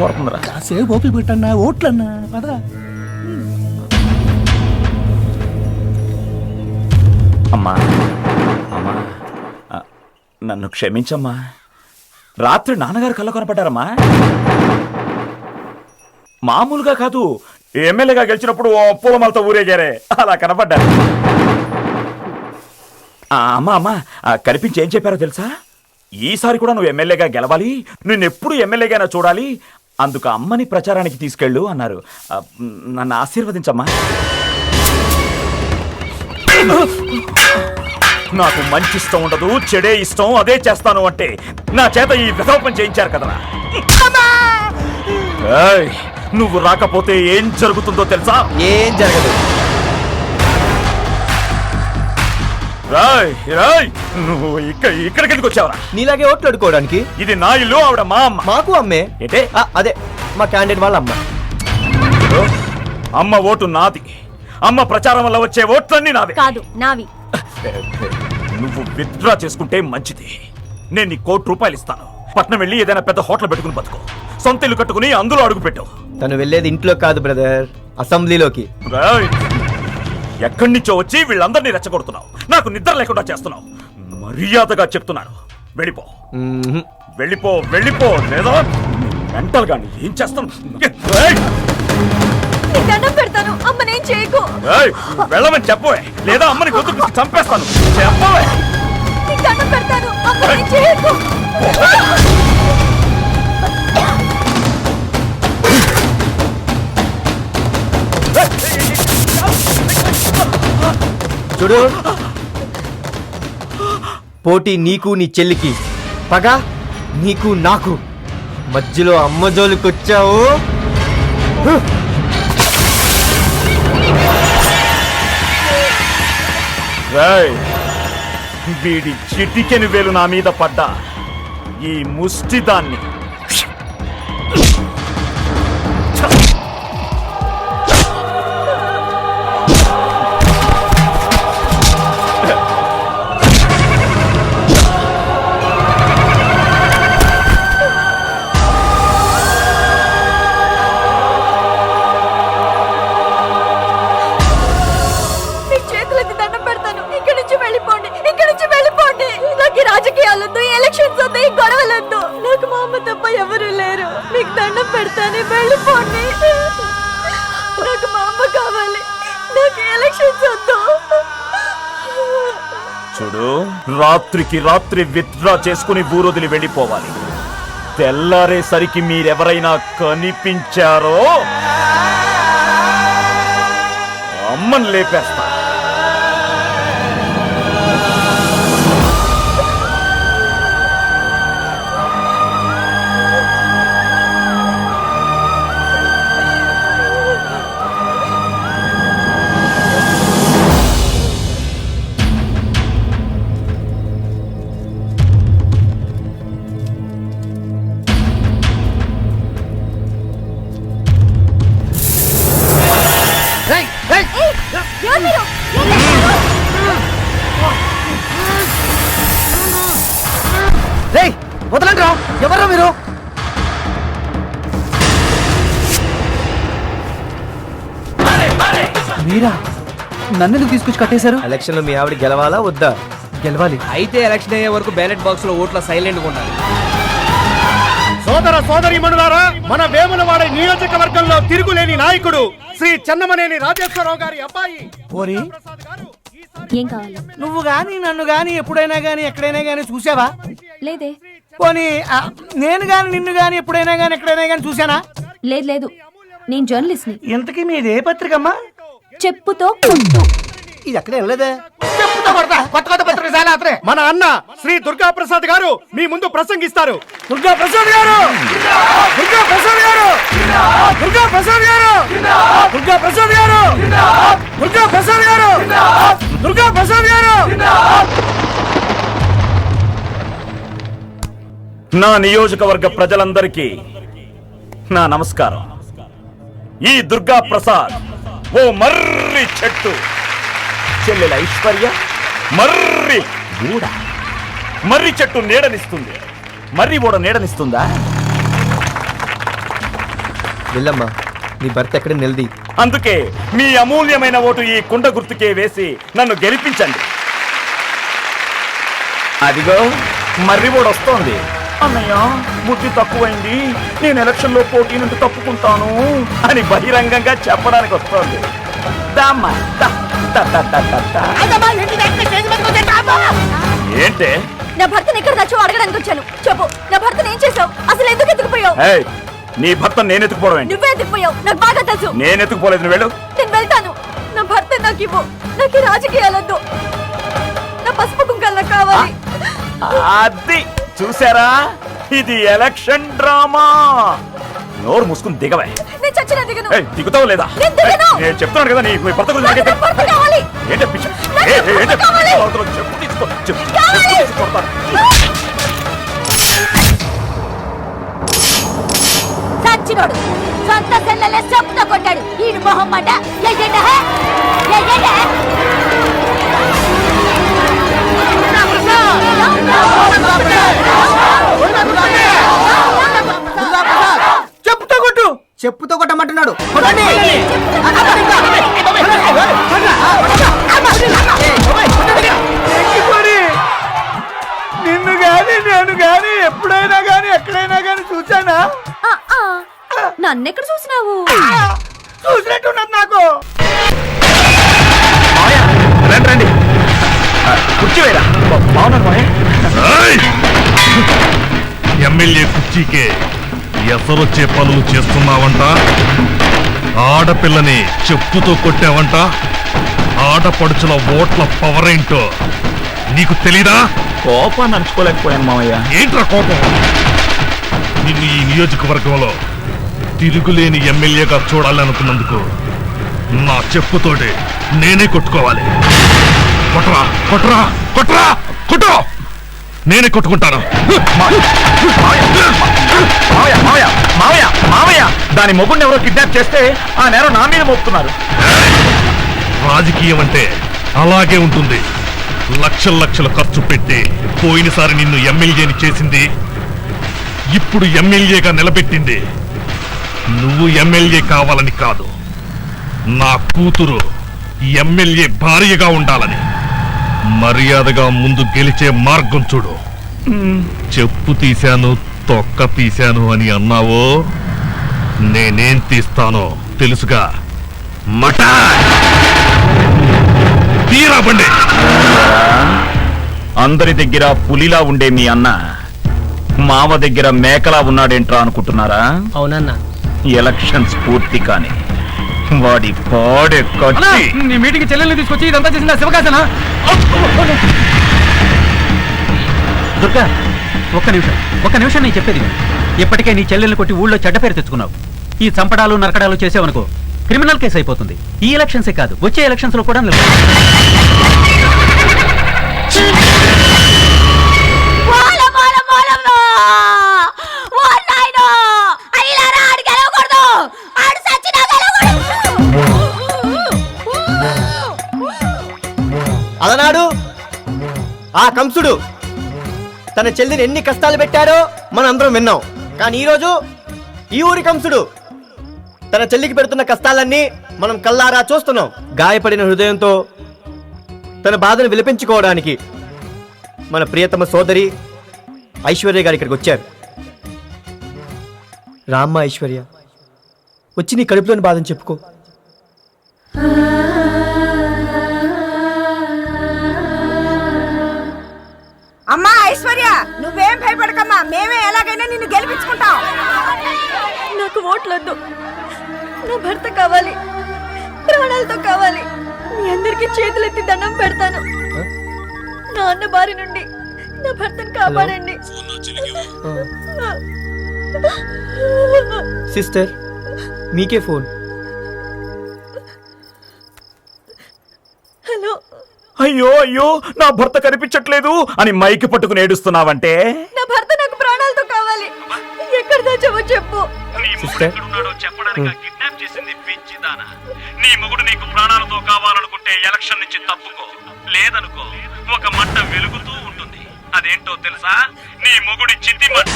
కోరుతుందిరా. కాసేపు ఓపిక పెట్టన్నా, ఓట్లన్నా పదా. అమ్మా అమ్మా, నన్ను క్షమించమ్మా. రాత్రి నాన్నగారు కళ్ళ కొనపడ్డారమ్మా. మామూలుగా కాదు, ఎమ్మెల్యేగా గెలిచినప్పుడు పూలమాలతో ఊరేగారే అలా కనపడ్డారు. అమ్మా అమ్మా, కనిపించి ఏం చెప్పారో తెలుసా? ఈసారి కూడా నువ్వు ఎమ్మెల్యేగా గెలవాలి, నిన్నెప్పుడు ఎమ్మెల్యేగానే చూడాలి, అందుకు అమ్మని ప్రచారానికి తీసుకెళ్ళు అన్నారు. నన్ను ఆశీర్వదించమ్మా. నాకు మంచి ఇష్టం ఉండదు, చెడే ఇష్టం, అదే చేస్తాను అంటే నా చేత ఈ విధోపం చేయించారు కదరా. నువ్వు రాకపోతే ఏం జరుగుతుందో తెలుసా? ఏం జరగదు. నువ్వు ఇక్కడికి ఎందుకు వచ్చావరా? నీలాగే ఓట్లు అడుకోవడానికి. ఇది నా ఇల్లు, ఆవిడ మా అమ్మ. మాకు అమ్మే. ఏంటే? అదే మా క్యాండిడేట్ వాళ్ళ అమ్మ. అమ్మ ఓటు నాది, అమ్మ ప్రచారం వల్ల వచ్చే ఓట్లన్నీ నావే. కాదు, నావి. నువ్వు విత్డ్రా చేసుకుంటే మంచిది. నేను నీ ₹1,00,00,000 ఇస్తాను. పట్నం వెళ్ళి ఏదైనా పెద్ద హోటల్ పెట్టుకుని బతుకో, సొంత ఇల్లు కట్టుకుని అందులో అడుగు పెట్టావు. తను వెళ్ళేది ఇంట్లో కాదు బ్రదర్, అసెంబ్లీలోకి. ఎక్కడి నుంచో వచ్చి వీళ్ళందరినీ రెచ్చగొడుతున్నావు, నాకు నిద్ర లేకుండా చేస్తున్నావు. మర్యాదగా చెప్తున్నాను, వెళ్ళిపో. వెళ్ళిపో వెళ్ళిపో, లేదా మెంటల్ గాని ఏం చేస్తాను. పెడతాను, అమ్మనేం చేయకు. వెళ్ళమని చెప్పవే, లేదా అమ్మని గొంతు చంపేస్తాను. చెప్పవే. పెడతాను, అమ్మనేం చేయకు. చూడు, పోటీ నీకు నీ చెల్లికి, పగ నీకు నాకు. మధ్యలో అమ్మ జోలికొచ్చావు. వీడి చిటికెను వేలు నా మీద పడ్డా ఈ ముష్టిదాన్ని రాజకీయాలొద్దు, ఎలక్షన్స్ వద్దు, ఈ గొడవలొద్దు. నాకు మా అమ్మ తప్ప ఎవరు లేరు. మీకు దండం పెడతానే, వెళ్ళిపోండి. నాకు మా అమ్మ కావాలి, నాకు ఎలక్షన్స్ వద్దు. చూడు, రాత్రికి రాత్రి విత్డ్రా చేసుకుని ఊరొదిలి వెళ్ళిపోవాలి. తెల్లారేసరికి మీరెవరైనా కనిపించారో అమ్మని లేపేస్తా. వదలండి, ఎవరు మీరు? మీరా? నన్నెందుకు తీసుకొచ్చి కట్టేశారు? ఎలక్షన్ లో మీ ఆవిడ గెలవాలా వద్దా? గెలవాలి. అయితే ఎలక్షన్ అయ్యే వరకు బ్యాలెట్ బాక్స్ లో ఓట్ల సైలెంట్ గా ఉండాలి. సోదర సోదరీమణులారా, మన వేములవాడ నియోజకవర్గంలో తిరుగులేని నాయకుడు శ్రీ చెన్నమనేని రాజేశ్వరరావు గారి అబ్బాయి ఓరి, ఏం కావాలి? నువ్వు గాని నన్ను గాని ఎప్పుడైనా గాని ఎక్కడైనా గాని చూసావా? లేదే. పోనీ నేను గాని నిన్ను గాని ఎప్పుడైనా గాని ఎక్కడైనా గాని చూసానా? లేదు లేదు, నేను జర్నలిస్ట్ ని. ఇంతకీ మీది ఏ పత్రికమ్మా? చెప్పుతో కొట్టు. ఇది ఎక్కడ వెళ్ళలేదే. చెప్పుతో కొడతా, కొత్త కొత్త పత్రిక. మన అన్న శ్రీ దుర్గా ప్రసాద్ గారు మీ ముందు ప్రసంగిస్తారు. దుర్గా ప్రసాద్ గారు, దుర్గా ప్రసాద్ గారు, దుర్గా ప్రసాద్ గారు, దుర్గా ప్రసాద్ గారు, దుర్గా ప్రసాద్ గారు, దుర్గా ప్రసాద్ గారు. నా నియోజకవర్గ ప్రజలందరికీ నా నమస్కారం. ఈ దుర్గా ప్రసాద్ ఓ మర్రి చెట్టు, చెల్లెల ఐశ్వర్య మర్రి ఊడ. మర్రి చెట్టు నీడనిస్తుంది, మర్రి ఊడ నీడనిస్తుందా? వెళ్ళమ్మా, నీ భర్త ఎక్కడ నిలది. అందుకే మీ అమూల్యమైన ఓటు ఈ కుండ గుర్తుకే వేసి నన్ను గెలిపించండి. అదిగో మర్రి ఓడి వస్తోంది. అన్నయ్య బుద్ధి తక్కువైంది, నేను ఎలక్షన్ లో పోటీ నుండి తప్పుకుంటాను అని బహిరంగంగా చెప్పడానికి వస్తోంది. దామ్మా, దా, దా, దా, దా, దా, దా. ఏంటే? నా భర్తను ఎక్కడ దాచో అడగడానికి వచ్చాను. చెప్పు, నా భర్తను ఏం చేసావు? అసలు ఎందుకు ఎత్తుకుపోయావు? ఏయ్, నీ భర్త నేను ఎత్తుకుపోవడం ఏంటి? నువ్వే ఎత్తుకుపోయావు, నాకు బాగా తెలుసు. నేను ఎత్తుకుపోలేదు, నువ్వు వెళ్ళు. నేను వెళ్తాను. నా భర్త నాకు ఇవ్వు. నాకు ఈ రాజకీయాలొద్దు. నా పసుపు కుంకాలు నాకు కావాలి. అది చూసారా, ఇది ఎలక్షన్ డ్రామా. నోరు మూసుకుని దిగవే. నేను చచ్చినా దిగను. ఏయ్, దిగుతావు లేదా? నేను దిగను. నేను చెప్తున్నాను కదా, నీ భర్త గురించి నాకు నాకే నా భర్త కావాలి. ఏంటి పిచ్చి? నాకు ఏ, నా ఏంటి? భర్త కావాలి. చెప్పు తీసుకో, చెప్పు కావాలి. తీసి కొడతాను. సచ్చినోడు సొంత సెల్లెలే చెప్పుతో కొట్టాడు. ఈడు మొహం మాట చెప్పుతో కొట్టు. చెప్పుతో కొట్టమంటున్నాడు. ఎక్కిపోరి. నిన్ను గాని నేను గాని ఎప్పుడైనా గాని ఎక్కడైనా గాని చూసానా? నన్నెక్కడ చూసినావు? చూసినట్టున్నది నాకు. మావయ్య, రండి రండి. కుర్చీ వేరా. బాగున్నాను మావయ్య. ఎమ్మెల్యే కుర్చీకే ఎసరొచ్చే పనులు చేస్తున్నావంట. ఆడపిల్లని చెప్పుతో కొట్టావంట. ఆడపడుచుల ఓట్ల పవర్ ఏంటో నీకు తెలీదా? కోపాన్ని అణుచుకోలేకపోయాను మావయ్య. ఏంట్రా కోపం? నిన్ను ఈ నియోజకవర్గంలో తిరుగులేని ఎమ్మెల్యేగా చూడాలనుకున్నందుకు నా చెప్పుతోటి నేనే కొట్టుకోవాలి. కొట్రా కొట్రా కొట్రా కొట్టు. నేనే కొట్టుకుంటాను. మావయ్య మావయ్య మావయ్య మావయ్య, దాని మొగుడిని ఎవరో కిడ్నాప్ చేస్తే ఆ నేరం నా మీద మోపుతున్నారు. రాజకీయం అంటే అలాగే ఉంటుంది. లక్షల లక్షల ఖర్చు పెట్టి పోయినసారి నిన్ను ఎమ్మెల్యేని చేసింది, ఇప్పుడు ఎమ్మెల్యేగా నిలబెట్టింది నువ్వు ఎమ్మెల్యే కావాలని కాదు, నా కూతురు ఎమ్మెల్యే భార్యగా ఉండాలని. మర్యాదగా ముందు గెలిచే మార్గం చూడు. చెప్పు తీశాను, తొక్క తీశాను అని అన్నావో, నేనేం తీస్తానో తెలుసుగా. మటా తీరా బండి. అందరి దగ్గర పులిలా ఉండే మీ అన్న మామ దగ్గర మేకలా ఉన్నాడేంట్రా అనుకుంటున్నారా? అవునన్నా. ఎలక్షన్స్ పూర్తి కాని వాడి పాడే కట్టి నీ మీటింగ్ చెల్లెల్ని తీసుకొచ్చి ఇదంతా చేసిన శివకాశనా? దుర్గా, ఒక్క నిమిషం నేను చెప్పేది. ఇప్పటికే నీ చెల్లెల్ని కొట్టి ఊళ్ళో చెడ్డ పేరు తెచ్చుకున్నావు. ఈ చంపడాలు నరకడాలు చేసావనుకో క్రిమినల్ కేసు అయిపోతుంది. ఈ ఎలక్షన్సే కాదు, వచ్చే ఎలక్షన్స్ లో కూడా అలనాడు ఆ కంసుడు తన చెల్లిని ఎన్ని కష్టాలు పెట్టాడో మనం అందరం విన్నాం. కానీ ఈరోజు ఈ ఊరి కంసుడు తన చెల్లికి పెడుతున్న కష్టాలన్నీ మనం కల్లారా చూస్తున్నాం. గాయపడిన హృదయంతో తన బాధను విలపించుకోవడానికి మన ప్రియతమ సోదరి ఐశ్వర్య గారు ఇక్కడికి వచ్చారు. రామ్మ ఐశ్వర్య, వచ్చి నీ కడుపులోని బాధను చెప్పుకో. అమ్మా ఐశ్వర్య, నువ్వేం భయపడకమ్మా, మేమే ఎలాగైనా నిన్ను గెలిపించుకుంటాం. నాకు ఓట్లొద్దు. నా భర్త కావాలి, ప్రాణాలతో కావాలి. మీ అందరికీ చేతులెత్తి దండం పెడతాను. నా అన్న బారి నుండి నా భర్తను కాపాడండి. సిస్టర్, మీకే ఫోన్. హలో. అయ్యో అయ్యో, నా భర్త కనిపించట్లేదు అని మైకి పట్టుకుని ఏడుస్తున్నావంటే? నా భర్త నాకు ప్రాణాలతో కావాలి. ఎక్కడ దాచావో చెప్పు. సిస్టర్, కిడ్నాప్ చేసింది పిచ్చిదానా. నీ మొగుడు నీకు ప్రాణాలతో కావాలనుకుంటే ఎలక్షన్ నుంచి తప్పుకో, లేదనుకో ఒక మంట వెలుగుతూ ఉంటుంది. అదేంటో తెలుసా? నీ మొగుడి చిత్తి మంట.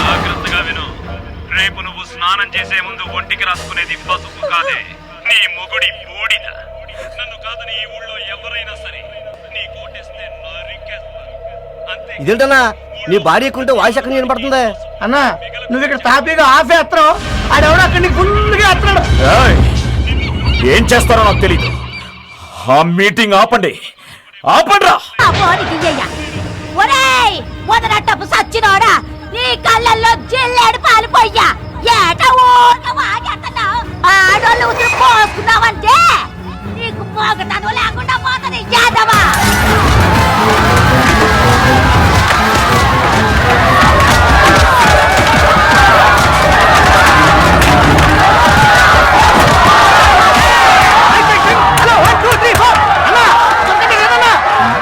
జాగ్రత్తగా విను. రేపు నువ్వు స్నానం చేసే ముందు ఒంటికి రాసుకునేది పసుపు కాదే, నీ మొగుడి బూడిద. నన్ను కాదని ఈ ఊళ్ళో ఎవరైనా సరే నీ కోటేస్తే నరికేస్తారు. అంతే. ఇదేంటన్నా నీ భార్య ఎక్కుంటే వాయిస్ ఎక్కడ వినపడుతుంది? అన్నా నువ్వు ఇక్కడ తాపీగా ఆఫ్ ఎత్తరు, ఆడెవడో అక్కడ నీకు ఫుల్గా ఎత్తున్నాడు. ఏయ్! ఏం చేస్తారో నాకు తెలీదు. ఆ మీటింగ్ ఆపండి, ఆపండ్రా. ఒరేయ్ మొదలట్టపు సచ్చినోడా, నీ కళ్ళల్లో జిల్లేడు పాలు పోయ్యా. ఏట ఊట వాగేస్తున్నావు. ఆడోళ్ళు ఉతురు పోసుకున్నావంటే నీకు పోగటాను లేకుండా పోతుంది యాదవా. హలో 1 2 3 4 అన్నా దొరకటే కదన్నా,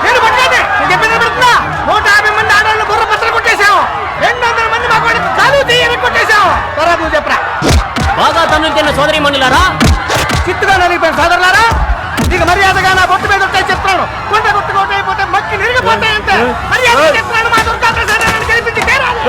నేను పట్టేది నేను చెప్పేది వినపడుతుందా? 150 మంది ఆడవాళ్ళు బుర్ర పచ్చలు కొట్టేశావు, 200 మంది మా వాడి కాలు తీయని కొట్టేశావు. త్వరగా నువ్వు చెప్పరా. బాగా తన్నులు తిన్న సోదరి మణులారా, చిత్తుగా నలిగిపోయిన సోదరులారా, నీకు మర్యాదగా నా బొట్టు మీద ఉంటాయి చెప్తాను. కొండ కొట్టుకోట అయిపోతే మక్కి నిరిగిపోతాయంటే మర్యాద చెప్తున్నాను. మా దుర్గా ప్రసాదాన్ని గెలిపించి తీరాలి.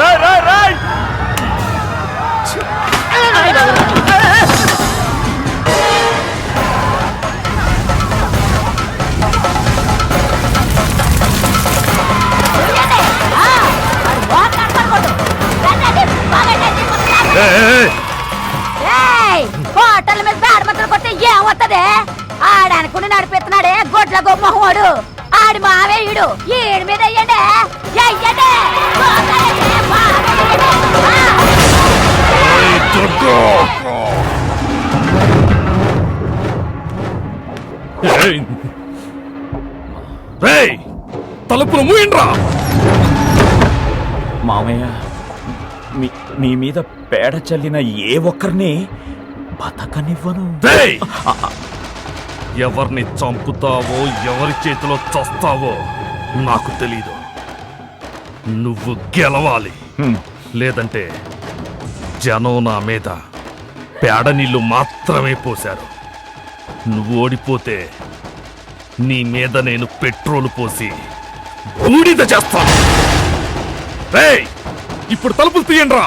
హోటల్ మీద బ్యాడ్ మంత్రులు కొట్టి ఏమవుతుంది? ఆడనుకుని నడిపిస్తున్నాడే గొడ్ల గొమ్మహోడు, ఆడి మావే ఈడు. ఈడి మీద వెయ్యండి, వెయ్యండి. రేయ్, తలుపులు మూయండ్రా. మామయ్య, మీ మీద పేడ చల్లిన ఏ ఒక్కరిని బతకనివ్వను. రేయ్, ఎవరిని చంపుతావో ఎవరి చేతిలో చస్తావో నాకు తెలీదు. నువ్వు గెలవాలి, లేదంటే జనం నా మీద పేడ నీళ్లు మాత్రమే పోశారు. నువ్వు ఓడిపోతే నీ మీద నేను పెట్రోల్ పోసి బూడిద చేస్తాను. రేయ్, ఇప్పుడు తలుపులు తీయండ్రా.